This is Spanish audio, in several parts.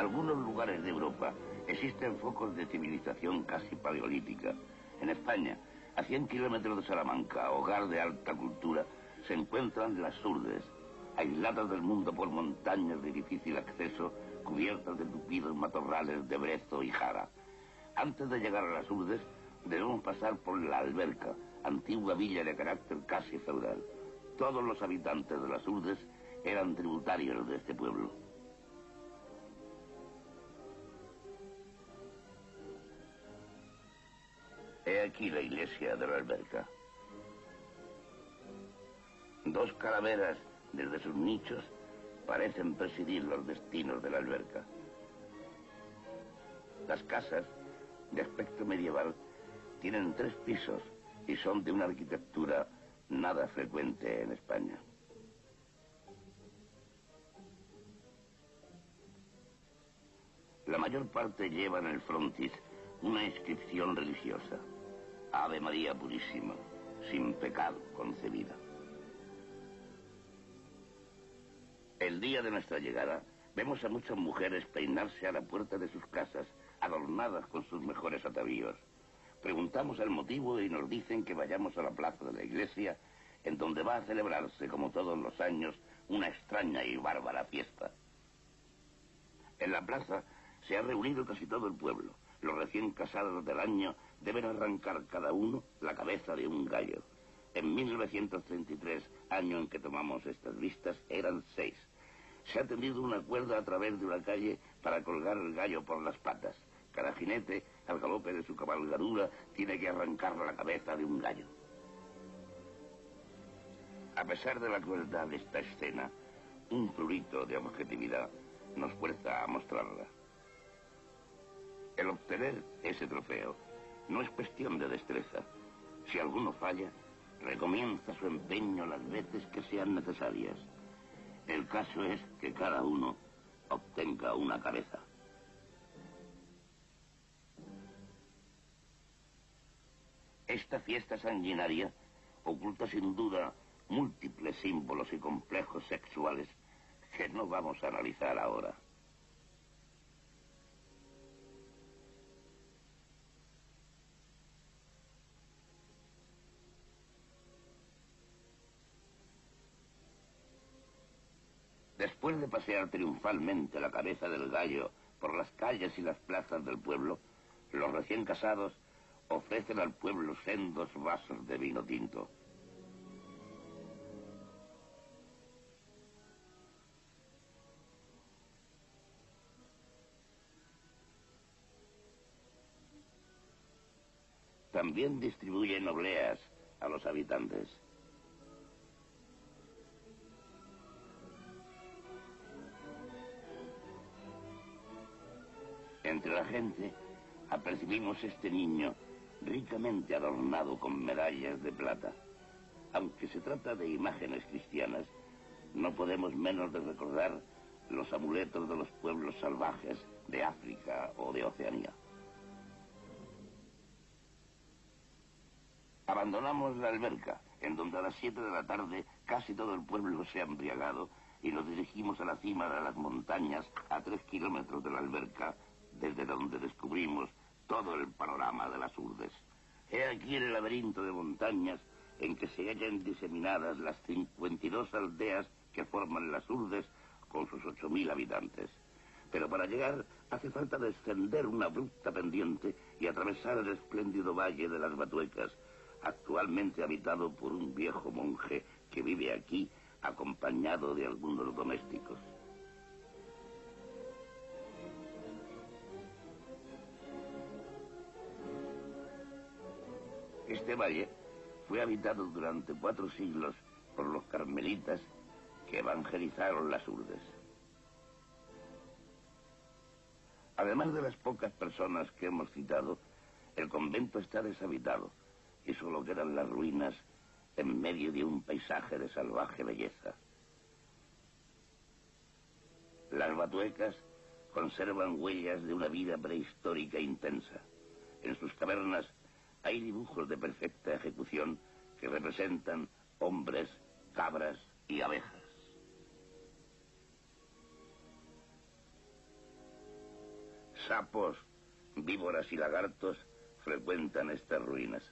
algunos lugares de Europa existen focos de civilización casi paleolítica. En España, a 100 kilómetros de Salamanca, hogar de alta cultura, se encuentran las Urdes, aisladas del mundo por montañas de difícil acceso, cubiertas de tupidos matorrales de brezo y jara. Antes de llegar a las Urdes, debemos pasar por la Alberca, antigua villa de carácter casi feudal. Todos los habitantes de las Urdes eran tributarios de este pueblo. He aquí la iglesia de la Alberca. Dos calaveras desde sus nichos parecen presidir los destinos de la alberca. Las casas, de aspecto medieval, tienen 3 pisos y son de una arquitectura nada frecuente en España. La mayor parte lleva en el frontis una inscripción religiosa: Ave María Purísima, sin pecado concebida. El día de nuestra llegada, vemos a muchas mujeres peinarse a la puerta de sus casas, adornadas con sus mejores atavíos. Preguntamos el motivo y nos dicen que vayamos a la plaza de la iglesia, en donde va a celebrarse, como todos los años, una extraña y bárbara fiesta. En la plaza se ha reunido casi todo el pueblo. Los recién casados del año deben arrancar cada uno la cabeza de un gallo. En 1933, año en que tomamos estas vistas, eran 6. Se ha tendido una cuerda a través de una calle para colgar el gallo por las patas. Cada jinete, al galope de su cabalgadura, tiene que arrancar la cabeza de un gallo. A pesar de la crueldad de esta escena, un prurito de objetividad nos fuerza a mostrarla. El obtener ese trofeo no es cuestión de destreza. Si alguno falla, recomienza su empeño las veces que sean necesarias. El caso es que cada uno obtenga una cabeza. Esta fiesta sanguinaria oculta sin duda múltiples símbolos y complejos sexuales que no vamos a analizar ahora. Después de pasear triunfalmente la cabeza del gallo por las calles y las plazas del pueblo, los recién casados ofrecen al pueblo sendos vasos de vino tinto. También distribuyen obleas a los habitantes. Entre la gente apercibimos este niño ricamente adornado con medallas de plata. Aunque se trata de imágenes cristianas, no podemos menos de recordar los amuletos de los pueblos salvajes de África o de Oceanía. Abandonamos la alberca, en donde a las 7 de la tarde casi todo el pueblo se ha embriagado, y nos dirigimos a la cima de las montañas a 3 kilómetros de la alberca, desde donde descubrimos todo el panorama de las Urdes. He aquí el laberinto de montañas en que se hallan diseminadas las 52 aldeas que forman las Urdes con sus 8.000 habitantes. Pero para llegar hace falta descender una abrupta pendiente y atravesar el espléndido valle de las Batuecas, actualmente habitado por un viejo monje que vive aquí acompañado de algunos domésticos. Este valle fue habitado durante 4 siglos por los carmelitas que evangelizaron las Urdes. Además de las pocas personas que hemos citado, el convento está deshabitado y solo quedan las ruinas en medio de un paisaje de salvaje belleza. Las Batuecas conservan huellas de una vida prehistórica intensa. En sus cavernas hay dibujos de perfecta ejecución que representan hombres, cabras y abejas. Sapos, víboras y lagartos frecuentan estas ruinas.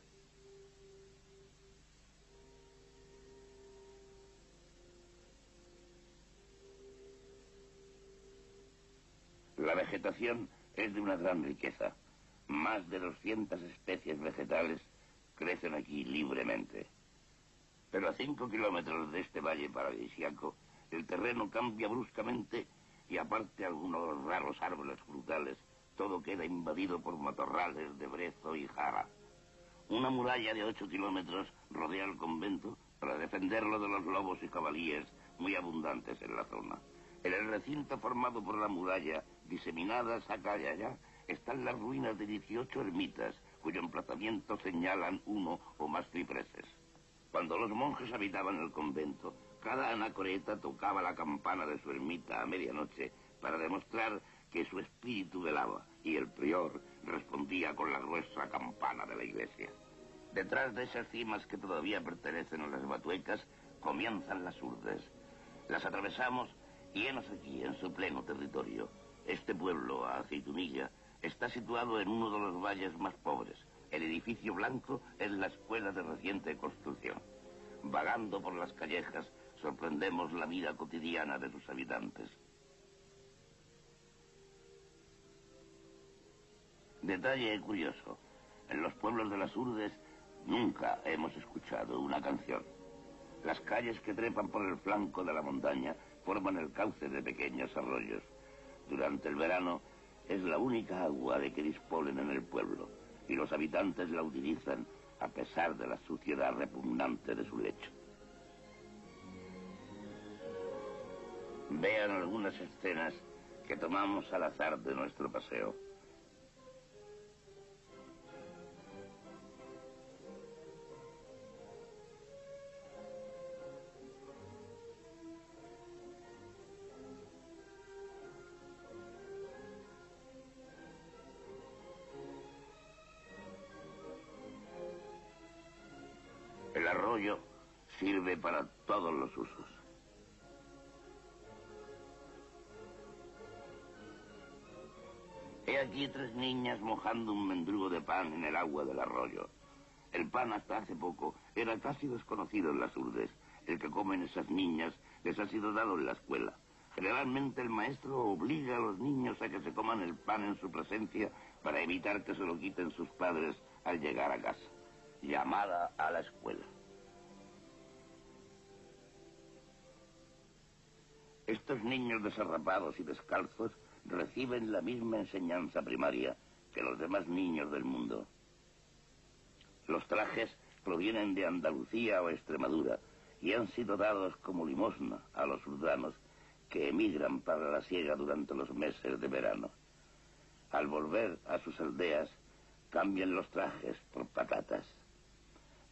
La vegetación es de una gran riqueza. Más de 200 especies vegetales crecen aquí libremente. Pero a 5 kilómetros de este valle paradisíaco, el terreno cambia bruscamente y aparte de algunos raros árboles frutales, todo queda invadido por matorrales de brezo y jara. Una muralla de 8 kilómetros rodea el convento para defenderlo de los lobos y jabalíes muy abundantes en la zona. En el recinto formado por la muralla, diseminadas acá y allá, están las ruinas de 18 ermitas, cuyo emplazamiento señalan uno o más cipreses. Cuando los monjes habitaban el convento, cada anacoreta tocaba la campana de su ermita a medianoche para demostrar que su espíritu velaba, y el prior respondía con la gruesa campana de la iglesia. Detrás de esas cimas que todavía pertenecen a las Batuecas, comienzan las Urdes. Las atravesamos y henos aquí, en su pleno territorio. Este pueblo, a Aceitunilla, está situado en uno de los valles más pobres. El edificio blanco es la escuela de reciente construcción. Vagando por las callejas, sorprendemos la vida cotidiana de sus habitantes. Detalle curioso. En los pueblos de las Urdes nunca hemos escuchado una canción. Las calles que trepan por el flanco de la montaña forman el cauce de pequeños arroyos. Durante el verano es la única agua de que disponen en el pueblo, y los habitantes la utilizan a pesar de la suciedad repugnante de su lecho. Vean algunas escenas que tomamos al azar de nuestro paseo. El arroyo sirve para todos los usos. He aquí 3 niñas mojando un mendrugo de pan en el agua del arroyo. El pan hasta hace poco era casi desconocido en las Urdes. El que comen esas niñas les ha sido dado en la escuela. Generalmente el maestro obliga a los niños a que se coman el pan en su presencia para evitar que se lo quiten sus padres al llegar a casa. Llamada a la escuela. Estos niños desarrapados y descalzos reciben la misma enseñanza primaria que los demás niños del mundo. Los trajes provienen de Andalucía o Extremadura y han sido dados como limosna a los urdanos que emigran para la siega durante los meses de verano. Al volver a sus aldeas, cambian los trajes por patatas.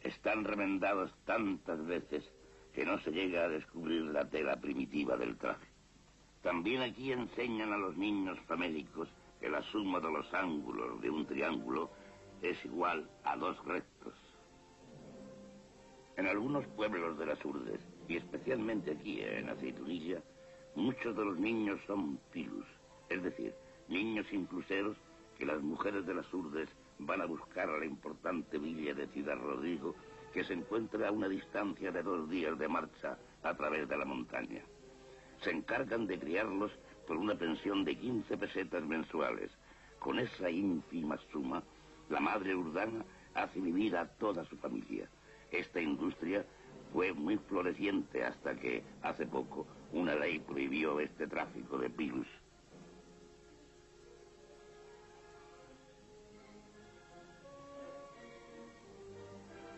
Están remendados tantas veces que no se llega a descubrir la tela primitiva del traje. También aquí enseñan a los niños famélicos que la suma de los ángulos de un triángulo es igual a 2 rectos. En algunos pueblos de las Urdes, y especialmente aquí en Aceitunilla, muchos de los niños son pilus, es decir, niños incluseros que las mujeres de las Urdes van a buscar a la importante villa de Ciudad Rodrigo, que se encuentra a una distancia de 2 días de marcha a través de la montaña. Se encargan de criarlos por una pensión de 15 pesetas mensuales. Con esa ínfima suma, la madre urdana hace vivir a toda su familia. Esta industria fue muy floreciente hasta que, hace poco, una ley prohibió este tráfico de pilus.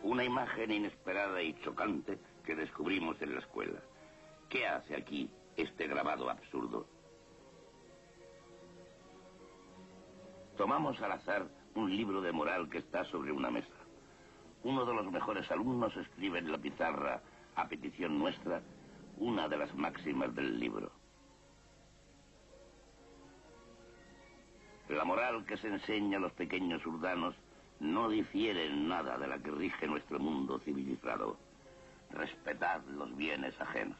Una imagen inesperada y chocante que descubrimos en la escuela. ¿Qué hace aquí este grabado absurdo? Tomamos al azar un libro de moral que está sobre una mesa. Uno de los mejores alumnos escribe en la pizarra, a petición nuestra, una de las máximas del libro. La moral que se enseña a los pequeños urdanos no difiere en nada de la que rige nuestro mundo civilizado. Respetad los bienes ajenos.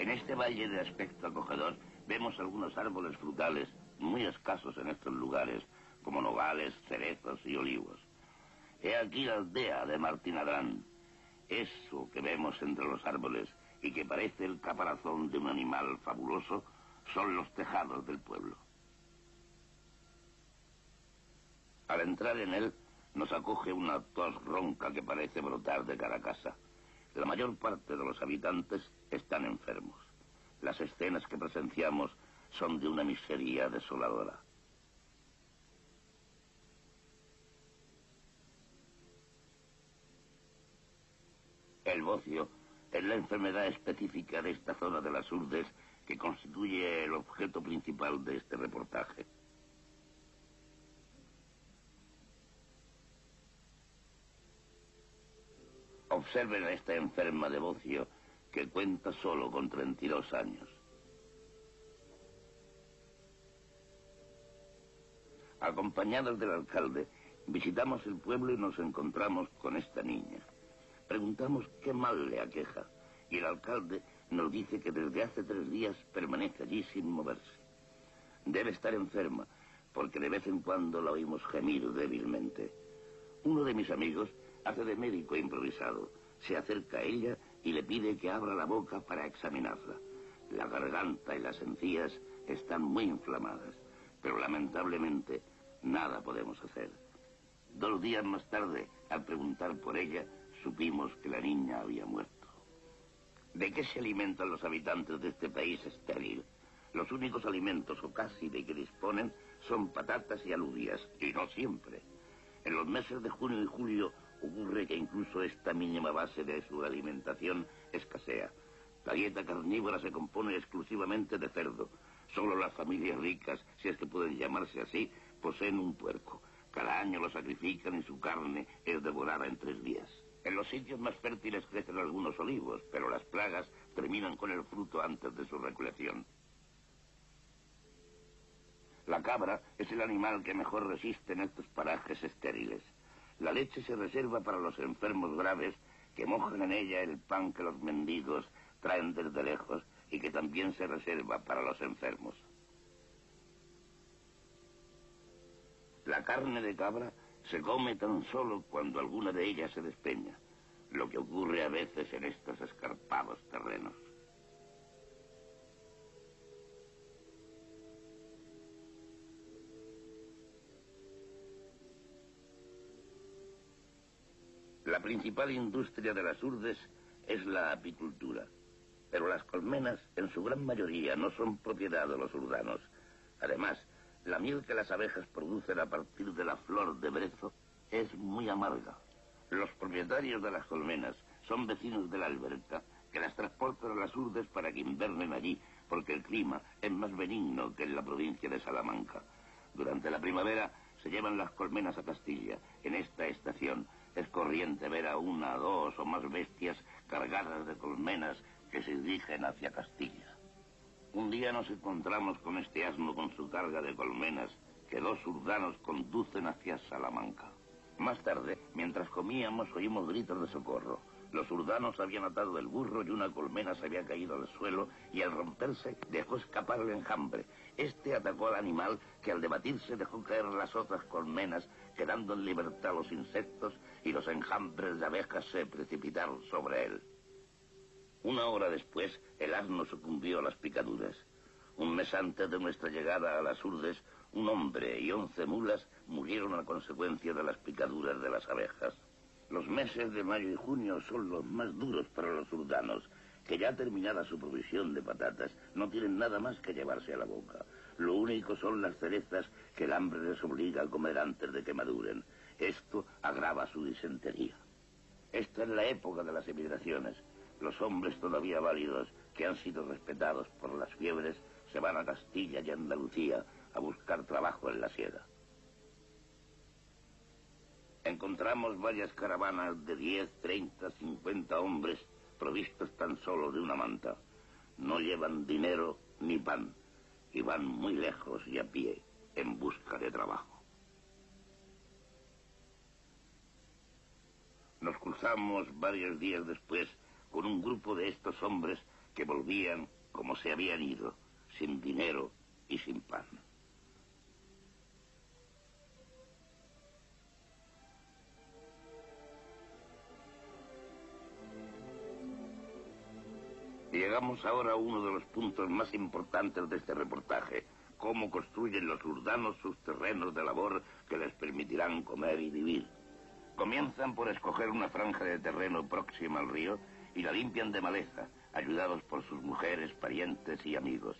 En este valle de aspecto acogedor vemos algunos árboles frutales muy escasos en estos lugares, como nogales, cerezos y olivos. He aquí la aldea de Martín Adrán. Eso que vemos entre los árboles y que parece el caparazón de un animal fabuloso son los tejados del pueblo. Al entrar en él nos acoge una tos ronca que parece brotar de cada casa. La mayor parte de los habitantes están enfermos. Las escenas que presenciamos son de una miseria desoladora. El bocio es la enfermedad específica de esta zona de las Urdes que constituye el objeto principal de este reportaje. Observen a esta enferma de bocio que cuenta solo con 32 años. Acompañados del alcalde, visitamos el pueblo y nos encontramos con esta niña. Preguntamos qué mal le aqueja y el alcalde nos dice que desde hace 3 días permanece allí sin moverse. Debe estar enferma porque de vez en cuando la oímos gemir débilmente. Uno de mis amigos hace de médico improvisado. Se acerca a ella y le pide que abra la boca para examinarla. La garganta y las encías están muy inflamadas, pero lamentablemente nada podemos hacer. 2 días más tarde, al preguntar por ella, supimos que la niña había muerto. ¿De qué se alimentan los habitantes de este país estéril? Los únicos alimentos, o casi, de que disponen son patatas y alubias, y no siempre. En los meses de junio y julio ocurre que incluso esta mínima base de su alimentación escasea. La dieta carnívora se compone exclusivamente de cerdo. Solo las familias ricas, si es que pueden llamarse así, poseen un puerco. Cada año lo sacrifican y su carne es devorada en 3 días. En los sitios más fértiles crecen algunos olivos, pero las plagas terminan con el fruto antes de su recolección. La cabra es el animal que mejor resiste en estos parajes estériles. La leche se reserva para los enfermos graves que mojan en ella el pan que los mendigos traen desde lejos y que también se reserva para los enfermos. La carne de cabra se come tan solo cuando alguna de ellas se despeña, lo que ocurre a veces en estos escarpados terrenos. La principal industria de las Urdes es la apicultura, pero las colmenas en su gran mayoría no son propiedad de los urdanos. Además, la miel que las abejas producen a partir de la flor de brezo es muy amarga. Los propietarios de las colmenas son vecinos de la alberca que las transportan a las Urdes para que invernen allí, porque el clima es más benigno que en la provincia de Salamanca. Durante la primavera se llevan las colmenas a Castilla. En esta estación es corriente ver a 1, 2 o más bestias cargadas de colmenas que se dirigen hacia Castilla. Un día nos encontramos con este asno con su carga de colmenas que 2 urdanos conducen hacia Salamanca. Más tarde, mientras comíamos, oímos gritos de socorro. Los urdanos habían atado el burro y una colmena se había caído al suelo y al romperse dejó escapar el enjambre. Este atacó al animal que al debatirse dejó caer las otras colmenas, quedando en libertad los insectos y los enjambres de abejas se precipitaron sobre él. 1 hora después, el asno sucumbió a las picaduras. Un mes antes de nuestra llegada a las Urdes, un hombre y 11 mulas murieron a consecuencia de las picaduras de las abejas. Los meses de mayo y junio son los más duros para los urdanos, que ya terminada su provisión de patatas, no tienen nada más que llevarse a la boca. Lo único son las cerezas que el hambre les obliga a comer antes de que maduren. Esto agrava su disentería. Esta es la época de las emigraciones. Los hombres todavía válidos, que han sido respetados por las fiebres, se van a Castilla y Andalucía a buscar trabajo en la siega. Encontramos varias caravanas de 10, 30, 50 hombres provistos tan solo de una manta. No llevan dinero ni pan y van muy lejos y a pie en busca de trabajo. Nos cruzamos varios días después con un grupo de estos hombres que volvían como se habían ido, sin dinero y sin pan. Llegamos ahora a uno de los puntos más importantes de este reportaje: cómo construyen los urdanos sus terrenos de labor que les permitirán comer y vivir. Comienzan por escoger una franja de terreno próxima al río y la limpian de maleza, ayudados por sus mujeres, parientes y amigos.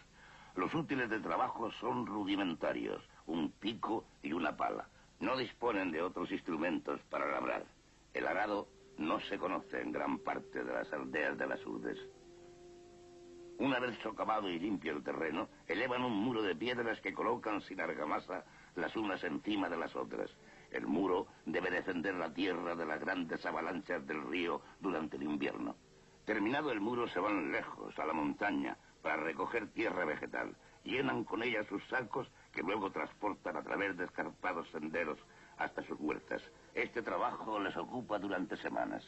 Los útiles de trabajo son rudimentarios: un pico y una pala. No disponen de otros instrumentos para labrar. El arado no se conoce en gran parte de las aldeas de las urdes. Una vez socavado y limpio el terreno, elevan un muro de piedras que colocan sin argamasa las unas encima de las otras. El muro debe defender la tierra de las grandes avalanchas del río durante el invierno. Terminado el muro, se van lejos, a la montaña, para recoger tierra vegetal. Llenan con ella sus sacos, que luego transportan a través de escarpados senderos hasta sus huertas. Este trabajo les ocupa durante semanas.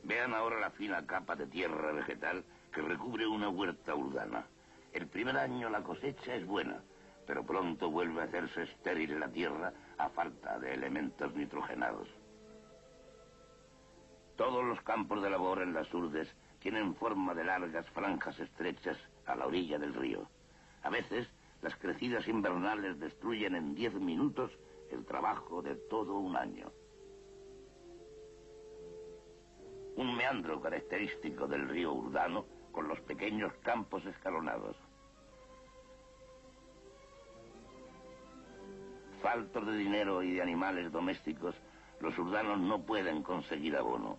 Vean ahora la fina capa de tierra vegetal que recubre una huerta urdana. El primer año la cosecha es buena, pero pronto vuelve a hacerse estéril la tierra a falta de elementos nitrogenados. Todos los campos de labor en las urdes tienen forma de largas franjas estrechas a la orilla del río. A veces, las crecidas invernales destruyen en 10 minutos el trabajo de todo un año. Un meandro característico del río urdano con los pequeños campos escalonados. Faltos de dinero y de animales domésticos, los urdanos no pueden conseguir abono.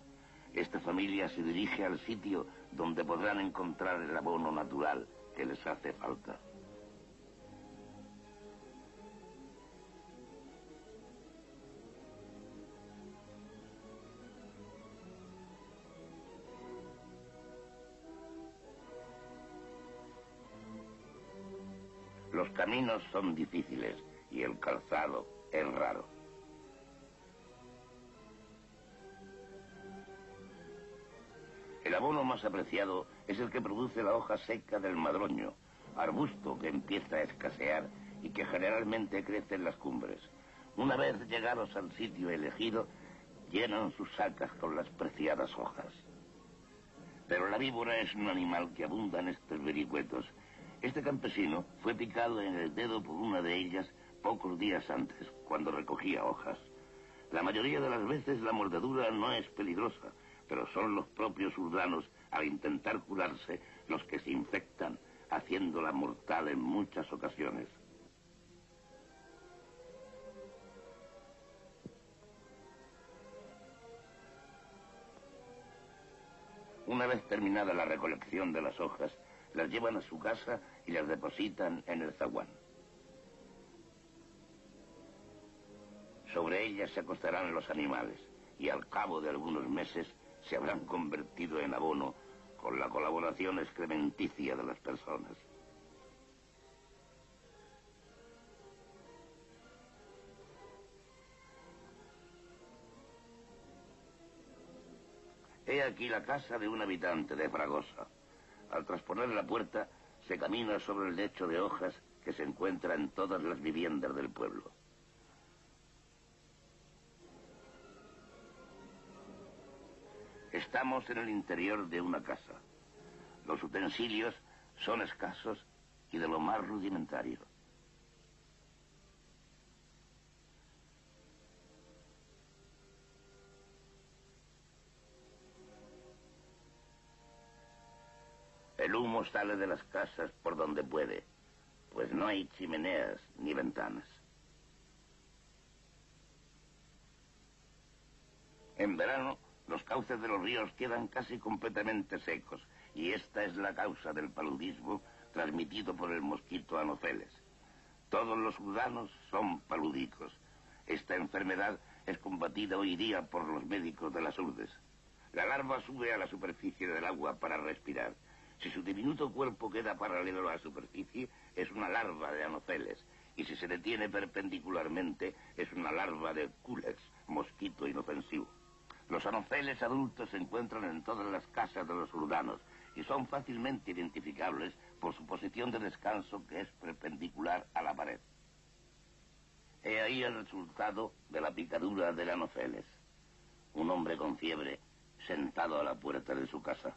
Esta familia se dirige al sitio donde podrán encontrar el abono natural que les hace falta. Los caminos son difíciles y el calzado es raro. El abono más apreciado es el que produce la hoja seca del madroño, arbusto que empieza a escasear y que generalmente crece en las cumbres. Una vez llegados al sitio elegido, llenan sus sacas con las preciadas hojas. Pero la víbora es un animal que abunda en estos vericuetos. Este campesino fue picado en el dedo por una de ellas pocos días antes, cuando recogía hojas. La mayoría de las veces la mordedura no es peligrosa, pero son los propios urdanos, al intentar curarse, los que se infectan, haciéndola mortal en muchas ocasiones. Una vez terminada la recolección de las hojas, las llevan a su casa y las depositan en el zaguán. Sobre ellas se acostarán los animales y al cabo de algunos meses se habrán convertido en abono con la colaboración excrementicia de las personas. He aquí la casa de un habitante de Fragosa. Al trasponer la puerta, se camina sobre el lecho de hojas que se encuentra en todas las viviendas del pueblo. Estamos en el interior de una casa. Los utensilios son escasos y de lo más rudimentario. El humo sale de las casas por donde puede, pues no hay chimeneas ni ventanas. En verano, los cauces de los ríos quedan casi completamente secos, y esta es la causa del paludismo transmitido por el mosquito Anopheles. Todos los urdanos son paludicos. Esta enfermedad es combatida hoy día por los médicos de las urdes. La larva sube a la superficie del agua para respirar. Si su diminuto cuerpo queda paralelo a la superficie, es una larva de anofeles. Y si se detiene perpendicularmente, es una larva de culex, mosquito inofensivo. Los anofeles adultos se encuentran en todas las casas de los urdanos y son fácilmente identificables por su posición de descanso, que es perpendicular a la pared. He ahí el resultado de la picadura del anofeles. Un hombre con fiebre sentado a la puerta de su casa.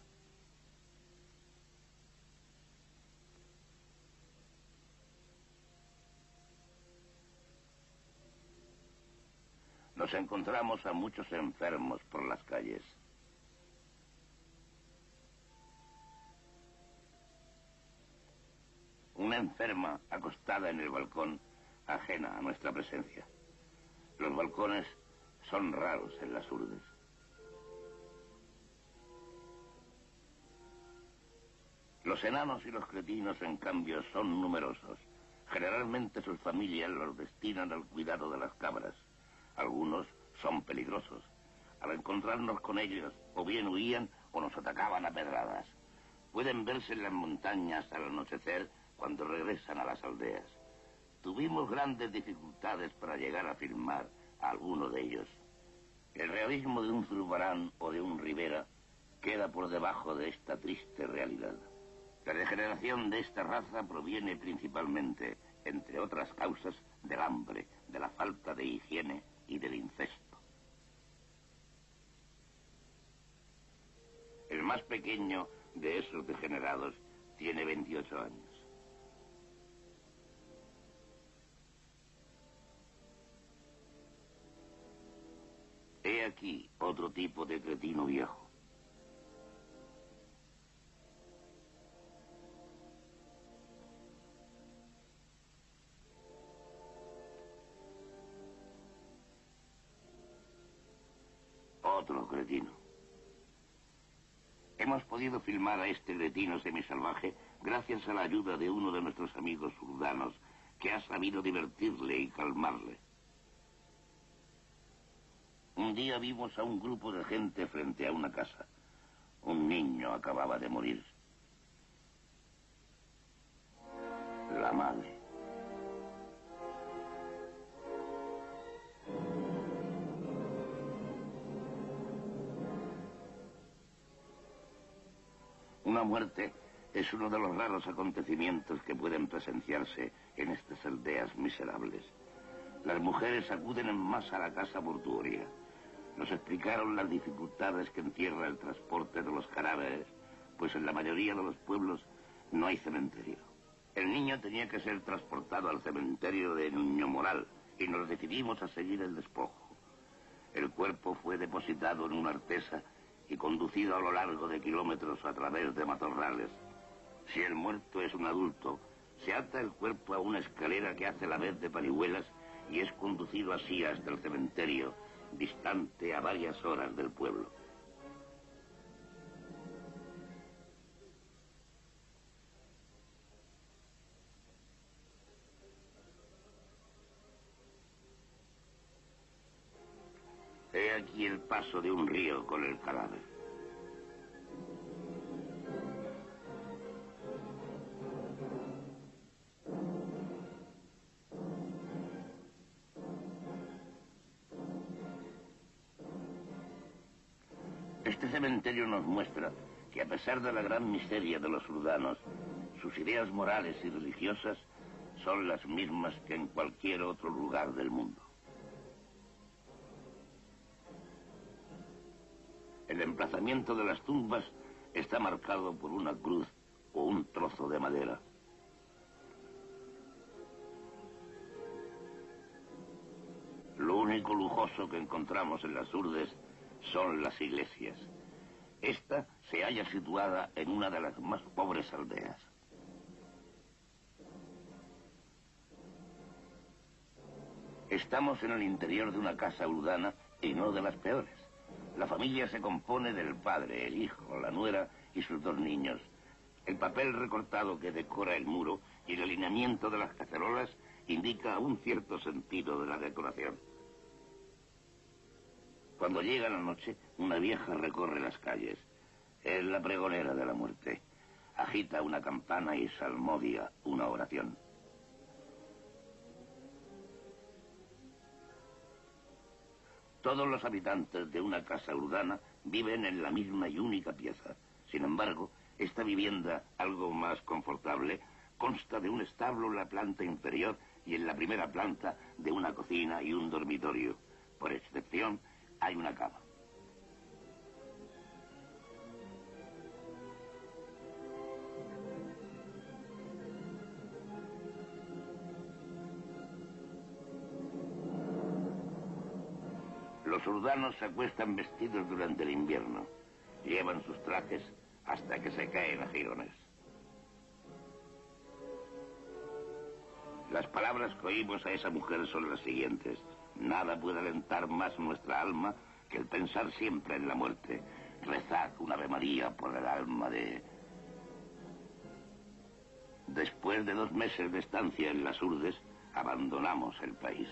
Nos encontramos a muchos enfermos por las calles. Una enferma acostada en el balcón, ajena a nuestra presencia. Los balcones son raros en las urdes. Los enanos y los cretinos, en cambio, son numerosos. Generalmente sus familias los destinan al cuidado de las cabras. Algunos son peligrosos. Al encontrarnos con ellos, o bien huían o nos atacaban a pedradas. Pueden verse en las montañas al anochecer cuando regresan a las aldeas. Tuvimos grandes dificultades para llegar a filmar a alguno de ellos. El realismo de un Zurbarán o de un Rivera queda por debajo de esta triste realidad. La degeneración de esta raza proviene principalmente, entre otras causas, del hambre, de la falta de higiene y del incesto. El más pequeño de esos degenerados tiene 28 años. He aquí otro tipo de cretino viejo. Otro cretino. Hemos podido filmar a este cretino semisalvaje gracias a la ayuda de uno de nuestros amigos urdanos, que ha sabido divertirle y calmarle. Un día vimos a un grupo de gente frente a una casa. Un niño acababa de morir. La madre. Una muerte es uno de los raros acontecimientos que pueden presenciarse en estas aldeas miserables. Las mujeres acuden en masa a la casa mortuoria. Nos explicaron las dificultades que encierra el transporte de los cadáveres, pues en la mayoría de los pueblos no hay cementerio. El niño tenía que ser transportado al cementerio de Nuño Moral y nos decidimos a seguir el despojo. El cuerpo fue depositado en una artesa y conducido a lo largo de kilómetros a través de matorrales. Si el muerto es un adulto, se ata el cuerpo a una escalera que hace la vez de parihuelas y es conducido así hasta el cementerio, distante a varias horas del pueblo. He aquí el paso de un río con el cadáver. Este cementerio nos muestra que a pesar de la gran miseria de los urdanos, sus ideas morales y religiosas son las mismas que en cualquier otro lugar del mundo. El emplazamiento de las tumbas está marcado por una cruz o un trozo de madera. Lo único lujoso que encontramos en las urdes son las iglesias. Esta se halla situada en una de las más pobres aldeas. Estamos en el interior de una casa urdana y no de las peores. La familia se compone del padre, el hijo, la nuera y sus 2 niños. El papel recortado que decora el muro y el alineamiento de las cacerolas indica un cierto sentido de la decoración. Cuando llega la noche, una vieja recorre las calles. Es la pregonera de la muerte. Agita una campana y salmodia una oración. Todos los habitantes de una casa urbana viven en la misma y única pieza. Sin embargo, esta vivienda, algo más confortable, consta de un establo en la planta inferior y en la primera planta de una cocina y un dormitorio. Por excepción, hay una cama. Los urdanos se acuestan vestidos durante el invierno. Llevan sus trajes hasta que se caen a jirones. Las palabras que oímos a esa mujer son las siguientes. Nada puede alentar más nuestra alma que el pensar siempre en la muerte. Rezad una Ave María por el alma de... Después de 2 meses de estancia en las Urdes, abandonamos el país.